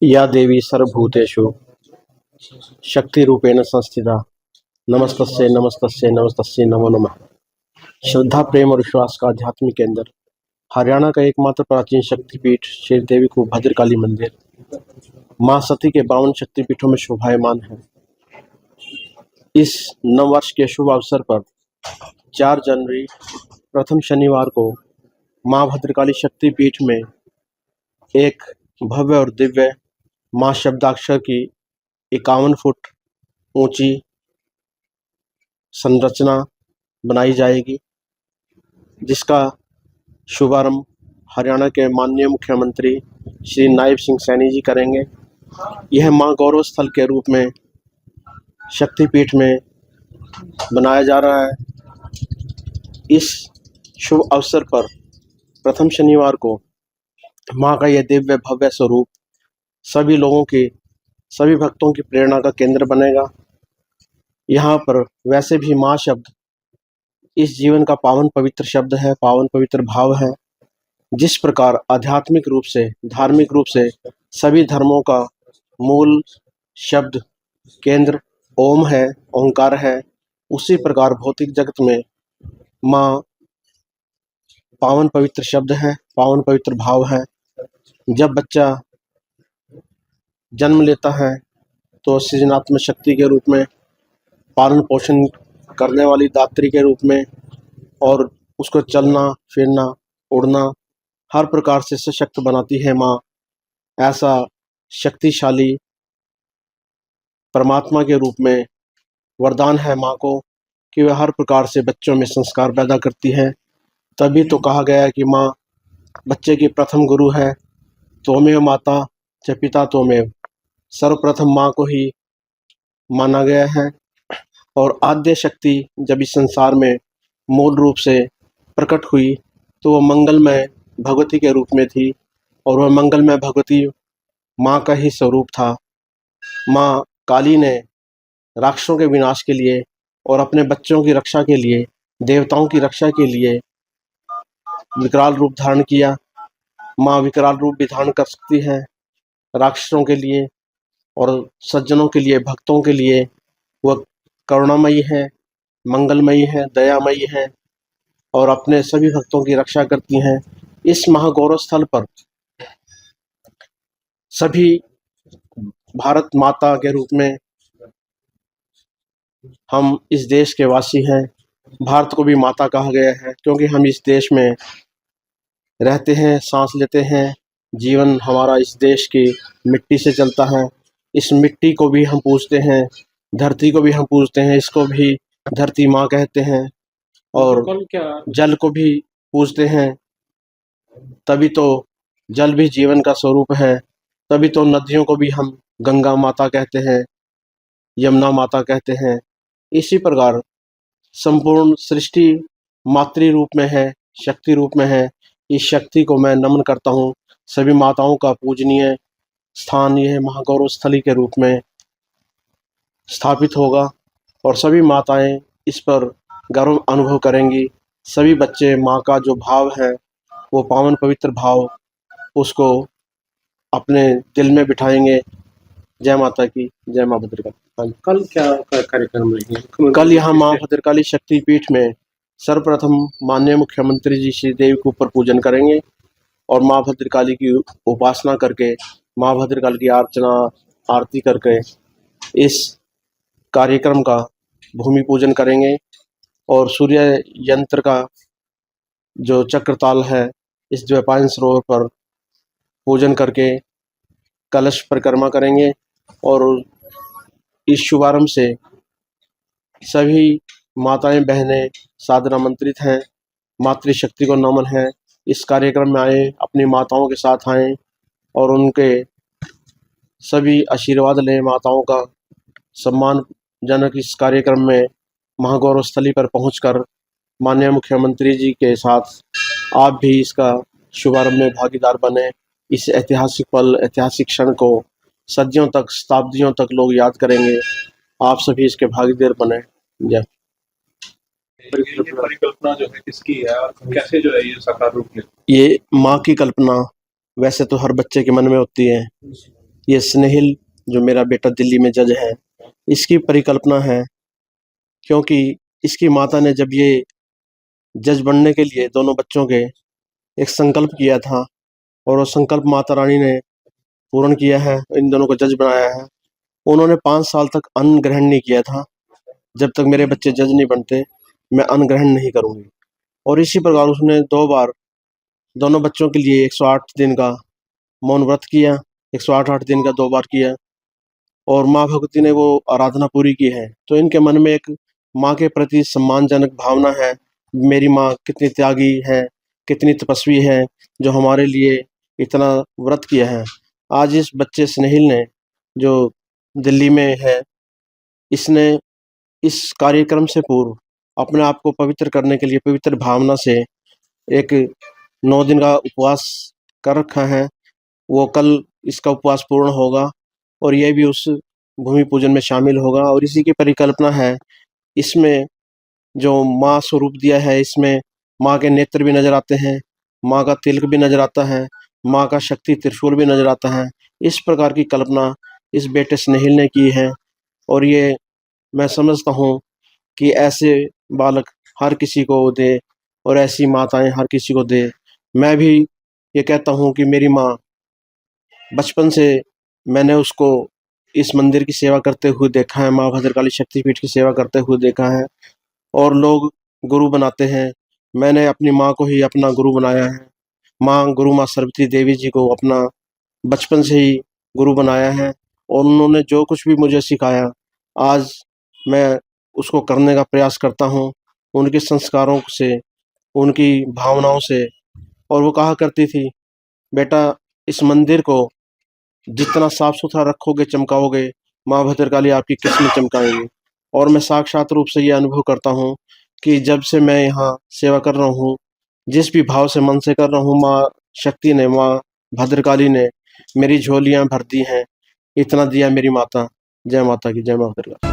या देवी सर्वभूतेषु शक्तिरूपेण संस्थिता नमस्तस्यै नमस्तस्यै नमस्तस्यै नमो नमः। श्रद्धा, प्रेम और विश्वास का आध्यात्मिक केंद्र, हरियाणा का एकमात्र प्राचीन शक्तिपीठ श्री देवी को भद्रकाली मंदिर मां सती के 52 शक्तिपीठों में शोभायमान है। इस नववर्ष के शुभ अवसर पर 4 जनवरी प्रथम शनिवार को मां भद्रकाली शक्तिपीठ में एक भव्य और दिव्य मां शब्दाक्षर की 51 फुट ऊंची संरचना बनाई जाएगी, जिसका शुभारंभ हरियाणा के माननीय मुख्यमंत्री श्री नायब सिंह सैनी जी करेंगे। यह मां गौरव स्थल के रूप में शक्तिपीठ में बनाया जा रहा है। इस शुभ अवसर पर प्रथम शनिवार को मां का यह दिव्य भव्य स्वरूप सभी लोगों की, सभी भक्तों की प्रेरणा का केंद्र बनेगा। यहाँ पर वैसे भी मां शब्द इस जीवन का पावन पवित्र शब्द है, पावन पवित्र भाव है। जिस प्रकार आध्यात्मिक रूप से, धार्मिक रूप से सभी धर्मों का मूल शब्द केंद्र ओम है, ओंकार है, उसी प्रकार भौतिक जगत में मां पावन पवित्र शब्द है, पावन पवित्र भाव है। जब बच्चा जन्म लेता है तो सृजनात्मक शक्ति के रूप में, पालन पोषण करने वाली दात्री के रूप में, और उसको चलना फिरना उड़ना हर प्रकार से सशक्त बनाती है माँ। ऐसा शक्तिशाली परमात्मा के रूप में वरदान है माँ को कि वह हर प्रकार से बच्चों में संस्कार पैदा करती है। तभी तो कहा गया है कि माँ बच्चे की प्रथम गुरु है। त्वमेव माता च पिता त्वमेव, सर्वप्रथम माँ को ही माना गया है। और आद्य शक्ति जब इस संसार में मूल रूप से प्रकट हुई तो वह मंगलमय भगवती के रूप में थी, और वह मंगलमय भगवती माँ का ही स्वरूप था। माँ काली ने राक्षसों के विनाश के लिए और अपने बच्चों की रक्षा के लिए, देवताओं की रक्षा के लिए विकराल रूप धारण किया। माँ विकराल रूप भी धारण कर सकती है राक्षसों के लिए, और सज्जनों के लिए, भक्तों के लिए वह करुणामयी है, मंगलमयी है, दयामयी है, और अपने सभी भक्तों की रक्षा करती हैं। इस महागौरव स्थल पर सभी भारत माता के रूप में हम इस देश के वासी हैं। भारत को भी माता कहा गया है क्योंकि हम इस देश में रहते हैं, सांस लेते हैं। जीवन हमारा इस देश की मिट्टी से चलता है। इस मिट्टी को भी हम पूजते हैं, धरती को भी हम पूजते हैं, इसको भी धरती माँ कहते हैं, और जल को भी पूजते हैं। तभी तो जल भी जीवन का स्वरूप है। तभी तो नदियों को भी हम गंगा माता कहते हैं, यमुना माता कहते हैं। इसी प्रकार संपूर्ण सृष्टि मातृ रूप में है, शक्ति रूप में है। इस शक्ति को मैं नमन करता हूँ। सभी माताओं का पूजनीय स्थान यह महागौरव स्थली के रूप में स्थापित होगा, और सभी माताएं इस पर गर्व अनुभव करेंगी। सभी बच्चे माँ का जो भाव है, वो पावन पवित्र भाव, उसको अपने दिल में बिठाएंगे। जय माता की, जय माँ भद्रकाली। कल क्या कार्यक्रम रहेंगे? कल यहाँ माँ भद्रकाली शक्तिपीठ में सर्वप्रथम माननीय मुख्यमंत्री जी श्री देवी के ऊपर पूजन करेंगे, और माँ भद्रकाली की उपासना करके, माँ भद्रकाली की अर्चना आरती करके इस कार्यक्रम का भूमि पूजन करेंगे। और सूर्य यंत्र का जो चक्रताल है, इस द्वैपायन सरोवर पर पूजन करके कलश परिक्रमा करेंगे। और इस शुभारंभ से सभी माताएं बहनें सादर आमंत्रित हैं। मातृशक्ति को नमन है। इस कार्यक्रम में आए, अपनी माताओं के साथ आएं और उनके सभी आशीर्वाद लें। माताओं का सम्मानजनक इस कार्यक्रम में महागौरव स्थली पर पहुंचकर माननीय मुख्यमंत्री जी के साथ आप भी इसका शुभारंभ में भागीदार बने। इस ऐतिहासिक पल, ऐतिहासिक क्षण को सदियों तक, शताब्दियों तक लोग याद करेंगे। आप सभी इसके भागीदार बने। जय। परिकल्पना जो है किसकी है और कैसे जो है ये साकार रूप ले? ये माँ की कल्पना वैसे तो हर बच्चे के मन में होती है, ये स्नेहिल जो मेरा बेटा दिल्ली में जज है, इसकी परिकल्पना है, क्योंकि इसकी माता ने जब ये जज बनने के लिए दोनों बच्चों के एक संकल्प किया था और वो संकल्प माता रानी ने पूर्ण किया है, इन दोनों को जज बनाया है। उन्होंने 5 साल तक अन्न ग्रहण नहीं किया था। जब तक मेरे बच्चे जज नहीं बनते, मैं अन्न ग्रहण नहीं करूँगी। और इसी प्रकार उसने 2 बार दोनों बच्चों के लिए 108 दिन का मौन व्रत किया, 108 दिन का 2 बार किया और माँ भगवती ने वो आराधना पूरी की है। तो इनके मन में एक माँ के प्रति सम्मानजनक भावना है। मेरी माँ कितनी त्यागी है, कितनी तपस्वी है, जो हमारे लिए इतना व्रत किया है। आज इस बच्चे स्नेहिल ने, जो दिल्ली में है, इसने इस कार्यक्रम से पूर्व अपने आप को पवित्र करने के लिए पवित्र भावना से एक 9 दिन का उपवास कर रखा है। वो कल इसका उपवास पूर्ण होगा और ये भी उस भूमि पूजन में शामिल होगा और इसी की परिकल्पना है। इसमें जो माँ स्वरूप दिया है, इसमें माँ के नेत्र भी नज़र आते हैं, माँ का तिलक भी नज़र आता है, माँ का शक्ति त्रिशूल भी नज़र आता है। इस प्रकार की कल्पना इस बेटे स्नेहिल ने की है और ये मैं समझता हूँ कि ऐसे बालक हर किसी को दे और ऐसी माताएँ हर किसी को दे। मैं भी ये कहता हूँ कि मेरी माँ, बचपन से मैंने उसको इस मंदिर की सेवा करते हुए देखा है, माँ भद्रकाली शक्तिपीठ की सेवा करते हुए देखा है और लोग गुरु बनाते हैं। मैंने अपनी माँ को ही अपना गुरु बनाया है। गुरु माँ सरस्वती देवी जी को अपना बचपन से ही गुरु बनाया है और उन्होंने जो कुछ भी मुझे सिखाया, आज मैं उसको करने का प्रयास करता हूँ, उनके संस्कारों से, उनकी भावनाओं से। और वो कहा करती थी, बेटा इस मंदिर को जितना साफ-सुथरा रखोगे, चमकाओगे, माँ भद्रकाली आपकी किस्मत चमकाएँगी। और मैं साक्षात रूप से ये अनुभव करता हूँ कि जब से मैं यहाँ सेवा कर रहा हूँ, जिस भी भाव से मन से कर रहा हूँ, माँ शक्ति ने, माँ भद्रकाली ने मेरी झोलियाँ भर दी हैं। इतना दिया मेरी माता। जय माता की, जय माँ भद्रकाली।